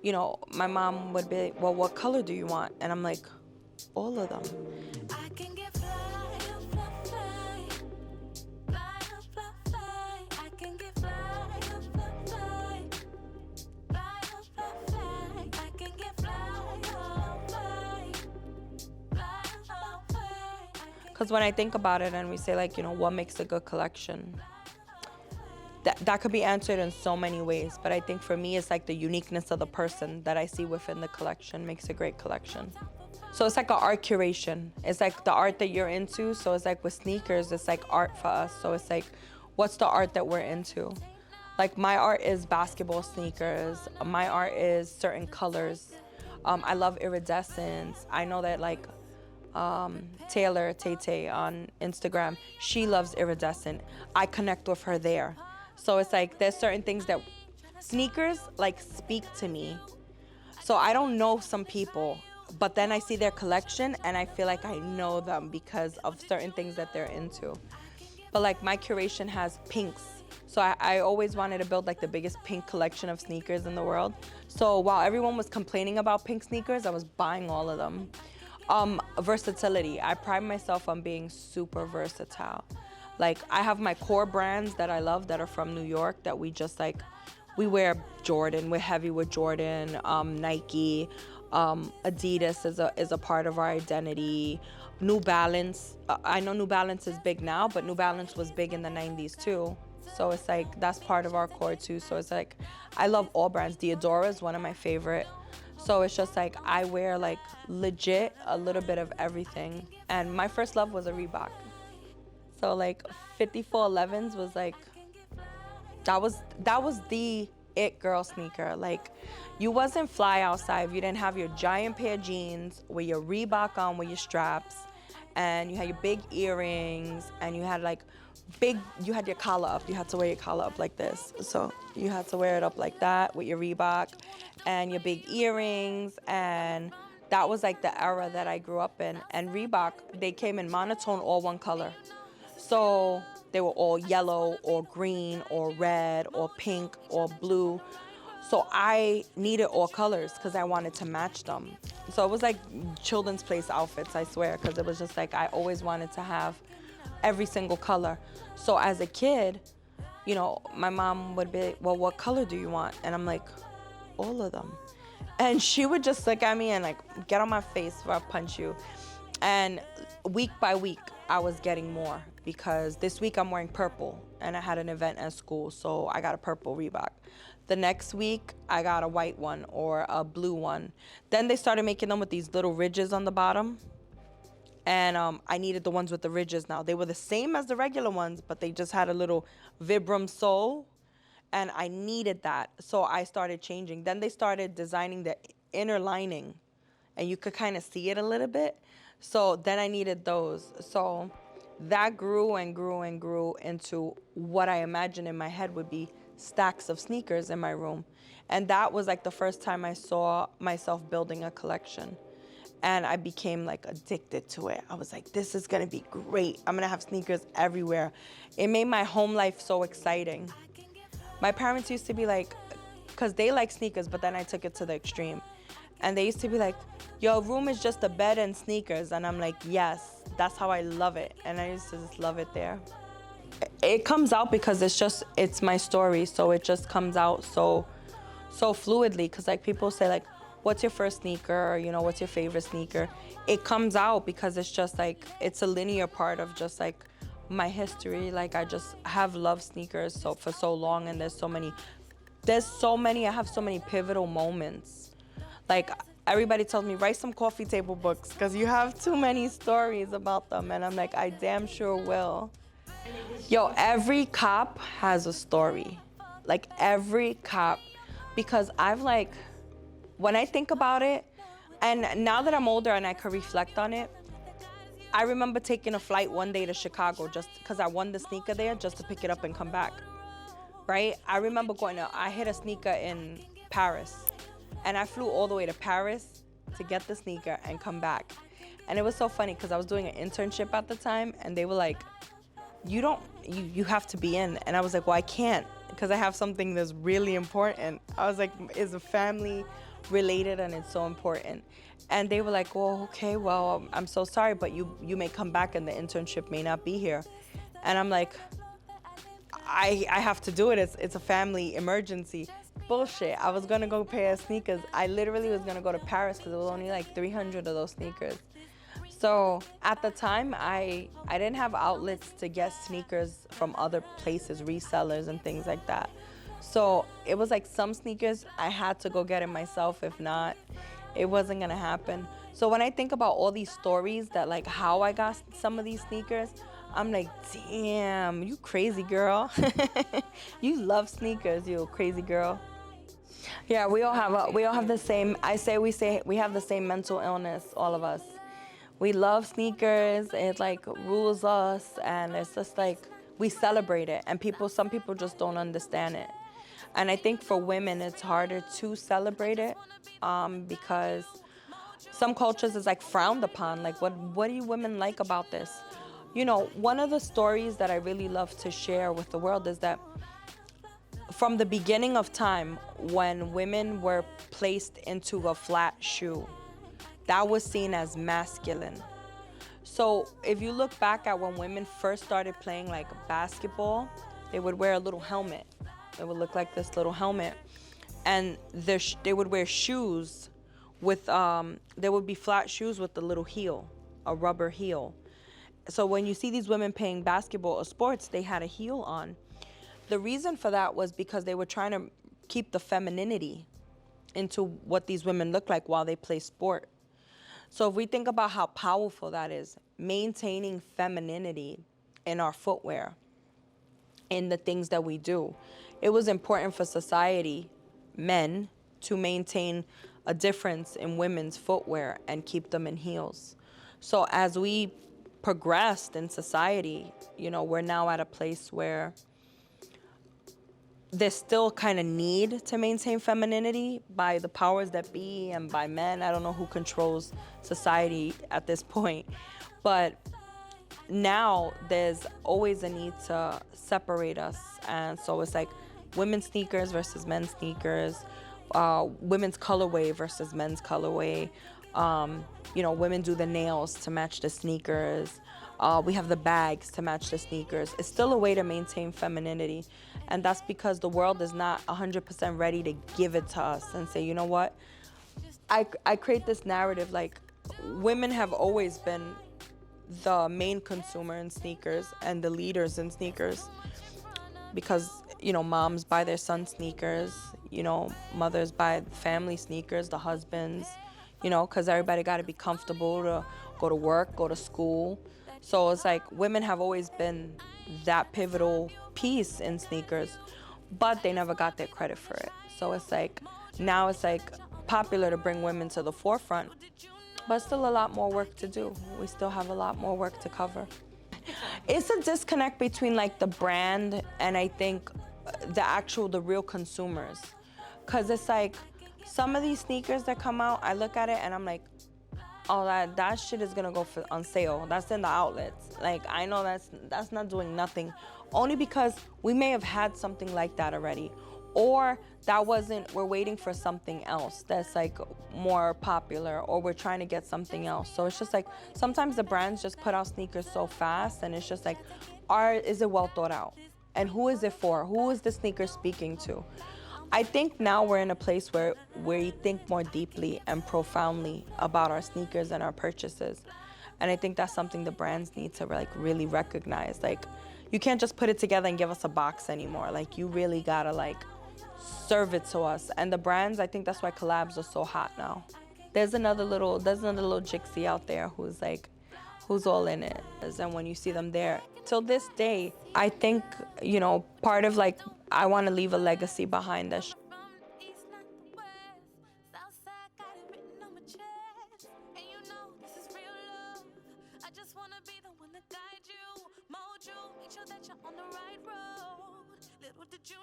You know, my mom would be like, well, what color do you want? And I'm like, all of them. I can get fly, fly, fly, fly, fly, fly. I can get fly, fly, fly, fly, fly, fly. I can get fly, fly, fly, fly, fly. Because when I think about it and we say, like, you know, what makes a good collection? That could be answered in so many ways. But I think for me, it's like the uniqueness of the person that I see within the collection makes a great collection. So it's like an art curation. It's like the art that you're into. So it's like with sneakers, it's like art for us. So it's like, what's the art that we're into? Like my art is basketball sneakers. My art is certain colors. I love iridescence. I know that like Taylor Tay on Instagram, she loves iridescent. I connect with her there. So it's like there's certain things that sneakers like speak to me. So I don't know some people, but then I see their collection and I feel like I know them because of certain things that they're into. But like my curation has pinks. So I always wanted to build like the biggest pink collection of sneakers in the world. So while everyone was complaining about pink sneakers, I was buying all of them. Versatility. I pride myself on being super versatile. Like I have my core brands that I love that are from New York that we just like, we wear Jordan, we're heavy with Jordan, Nike, Adidas is a part of our identity. New Balance, I know New Balance is big now, but New Balance was big in the 90s too. So it's like, that's part of our core too. So it's like, I love all brands. Diodora is one of my favorite. So it's just like, I wear like legit a little bit of everything. And my first love was a Reebok. So like 5411s was like, that was the it girl sneaker. Like you wasn't fly outside if you didn't have your giant pair of jeans with your Reebok on with your straps, and you had your big earrings, and you had like you had your collar up. You had to wear your collar up like this. So you had to wear it up like that with your Reebok and your big earrings. And that was like the era that I grew up in. And Reebok, they came in monotone, all one color. So they were all yellow or green or red or pink or blue. So I needed all colors because I wanted to match them. So it was like children's place outfits, I swear, because it was just like I always wanted to have every single color. So as a kid, you know, my mom would be like, well, what color do you want? And I'm like, all of them. And she would just look at me and like, get on my face before I punch you. And week by week, I was getting more because this week I'm wearing purple and I had an event at school, so I got a purple Reebok. The next week, I got a white one or a blue one. Then they started making them with these little ridges on the bottom. And I needed the ones with the ridges now. They were the same as the regular ones, but they just had a little Vibram sole. And I needed that, so I started changing. Then they started designing the inner lining, and you could kind of see it a little bit. So then I needed those. So that grew and grew and grew into what I imagined in my head would be stacks of sneakers in my room. And that was like the first time I saw myself building a collection. And I became like addicted to it. I was like, this is gonna be great. I'm gonna have sneakers everywhere. It made my home life so exciting. My parents used to be like, because they like sneakers, but then I took it to the extreme. And they used to be like, your room is just a bed and sneakers. And I'm like, yes, that's how I love it. And I used to just love it there. It comes out because it's my story. So it just comes out so fluidly. Because like people say like, what's your first sneaker? Or, you know, what's your favorite sneaker? It comes out because it's just like, it's a linear part of just like my history. Like I just have loved sneakers for so long, and I have so many pivotal moments. Like everybody tells me, write some coffee table books because you have too many stories about them. And I'm like, I damn sure will. Yo, every cop has a story. Like every cop. Because when I think about it, and now that I'm older and I can reflect on it, I remember taking a flight one day to Chicago just because I won the sneaker there just to pick it up and come back, right? I remember I hit a sneaker in Paris, and I flew all the way to Paris to get the sneaker and come back. And it was so funny because I was doing an internship at the time, and they were like, you have to be in. And I was like, well, I can't because I have something that's really important. I was like, it's a family related and it's so important. And they were like, well, okay, well, I'm so sorry, but you may come back and the internship may not be here. And I'm like, I have to do it. It's a family emergency. Bullshit. I was gonna go pair of sneakers. I literally was gonna go to Paris because it was only like 300 of those sneakers. So at the time, I didn't have outlets to get sneakers from other places, resellers and things like that. So it was like some sneakers I had to go get it myself. If not, it wasn't gonna happen. So when I think about all these stories that like how I got some of these sneakers, I'm like, damn, you crazy girl. You love sneakers, you crazy girl. Yeah, we all have the same. I say we have the same mental illness, all of us. We love sneakers. It like rules us, and it's just like we celebrate it. And some people just don't understand it. And I think for women, it's harder to celebrate it because some cultures is like frowned upon. Like, what do you women like about this? You know, one of the stories that I really love to share with the world is that from the beginning of time, when women were placed into a flat shoe, that was seen as masculine. So if you look back at when women first started playing like basketball, they would wear a little helmet. It would look like this little helmet. And they would wear shoes with, there would be flat shoes with a little heel, a rubber heel. So when you see these women playing basketball or sports, they had a heel on. The reason for that was because they were trying to keep the femininity into what these women look like while they play sport. So if we think about how powerful that is, maintaining femininity in our footwear, in the things that we do, it was important for society, men, to maintain a difference in women's footwear and keep them in heels. So as we progressed in society, you know, we're now at a place where there's still kind of need to maintain femininity by the powers that be and by men. I don't know who controls society at this point, but now there's always a need to separate us. And so it's like women's sneakers versus men's sneakers, women's colorway versus men's colorway. You know, women do the nails to match the sneakers. We have the bags to match the sneakers. It's still a way to maintain femininity. And that's because the world is not 100% ready to give it to us and say, you know what? I create this narrative like women have always been the main consumer in sneakers and the leaders in sneakers because, you know, moms buy their sons sneakers, you know, mothers buy family sneakers, the husbands, you know, because everybody got to be comfortable to go to work, go to school. So it's like women have always been that pivotal piece in sneakers, but they never got their credit for it. So it's like now it's like popular to bring women to the forefront, but still a lot more work to do. We still have a lot more work to cover. It's a disconnect between like the brand and I think the real consumers. Cause it's like some of these sneakers that come out, I look at it and I'm like, oh, that shit is gonna go on sale. That's in the outlets. Like I know that's not doing nothing. Only because we may have had something like that already. Or we're waiting for something else that's like more popular, or we're trying to get something else. So it's just like sometimes the brands just put out sneakers so fast and it's just like, is it well thought out? And who is it for? Who is the sneaker speaking to? I think now we're in a place where we think more deeply and profoundly about our sneakers and our purchases. And I think that's something the brands need to like really recognize. Like you can't just put it together and give us a box anymore. Like you really gotta like serve it to us. And the brands, I think that's why collabs are so hot now. There's another little Jixie out there who's all in it. And when you see them there, till this day, I think, you know, part of like, I want to leave a legacy behind us. From the east, not the west. Southside got it written on my chest. And you know this is real love. I just wanna be the one to guide you, mold you, make sure that you're on the right road. Little did you